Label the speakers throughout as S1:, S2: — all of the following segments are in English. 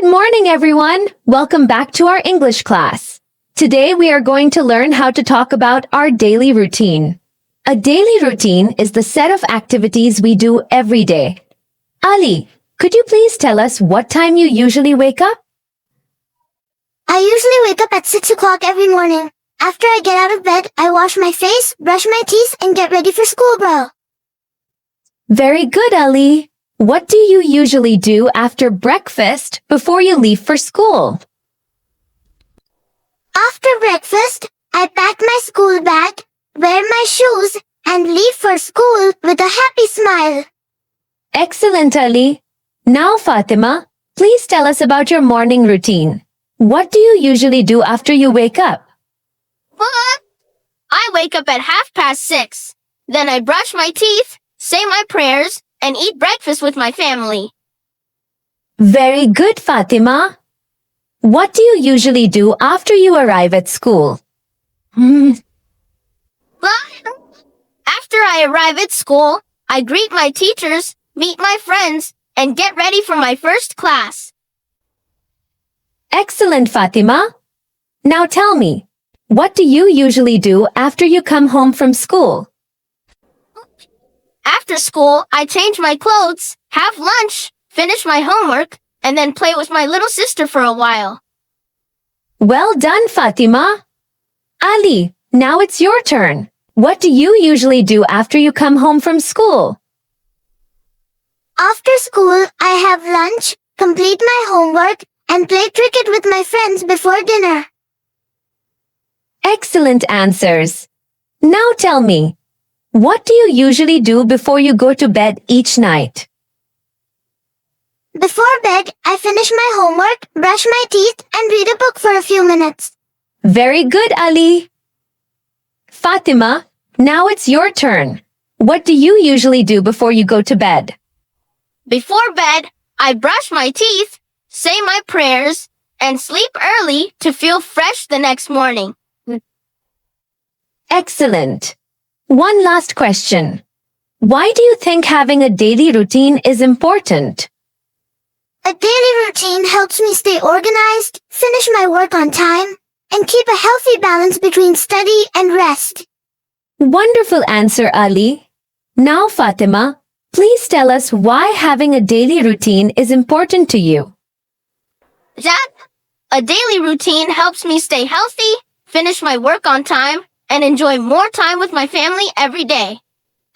S1: Good morning, everyone. Welcome back to our English class. Today we are going to learn how to talk about our daily routine. A daily routine is the set of activities we do every day. Ali, could you please tell us what time you usually wake up?
S2: I usually wake up at 6 o'clock every morning. After I get out of bed, I wash my face, brush my teeth, and get ready for school, bro.
S1: Very good, Ali. What do you usually do after breakfast before you leave for school?
S2: After breakfast, I pack my school bag, wear my shoes, and leave for school with a happy smile.
S1: Excellent, Ali. Now, Fatima, please tell us about your morning routine. What do you usually do after you wake up?
S3: What? I wake up at 6:30. Then I brush my teeth, say my prayers, and eat breakfast with my family.
S1: Very good, Fatima. What do you usually do after you arrive at school?
S3: After I arrive at school, I greet my teachers, meet my friends, and get ready for my first class.
S1: Excellent, Fatima. Now tell me, what do you usually do after you come home from school?
S3: After school, I change my clothes, have lunch, finish my homework, and then play with my little sister for a while.
S1: Well done, Fatima. Ali, now it's your turn. What do you usually do after you come home from school?
S2: After school, I have lunch, complete my homework, and play cricket with my friends before dinner.
S1: Excellent answers. Now tell me, what do you usually do before you go to bed each night?
S2: Before bed, I finish my homework, brush my teeth, and read a book for a few minutes.
S1: Very good, Ali. Fatima, now it's your turn. What do you usually do before you go to bed?
S3: Before bed, I brush my teeth, say my prayers, and sleep early to feel fresh the next morning.
S1: Excellent. One last question. Why do you think having a daily routine is important?
S2: A daily routine helps me stay organized, finish my work on time, and keep a healthy balance between study and rest.
S1: Wonderful answer, Ali. Now, Fatima, please tell us why having a daily routine is important to you.
S3: That a daily routine helps me stay healthy, finish my work on time, and enjoy more time with my family every day.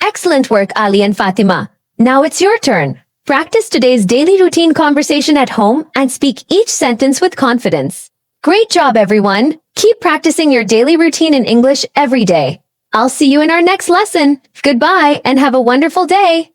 S1: Excellent work, Ali and Fatima. Now it's your turn. Practice today's daily routine conversation at home and speak each sentence with confidence. Great job, everyone. Keep practicing your daily routine in English every day. I'll see you in our next lesson. Goodbye and have a wonderful day.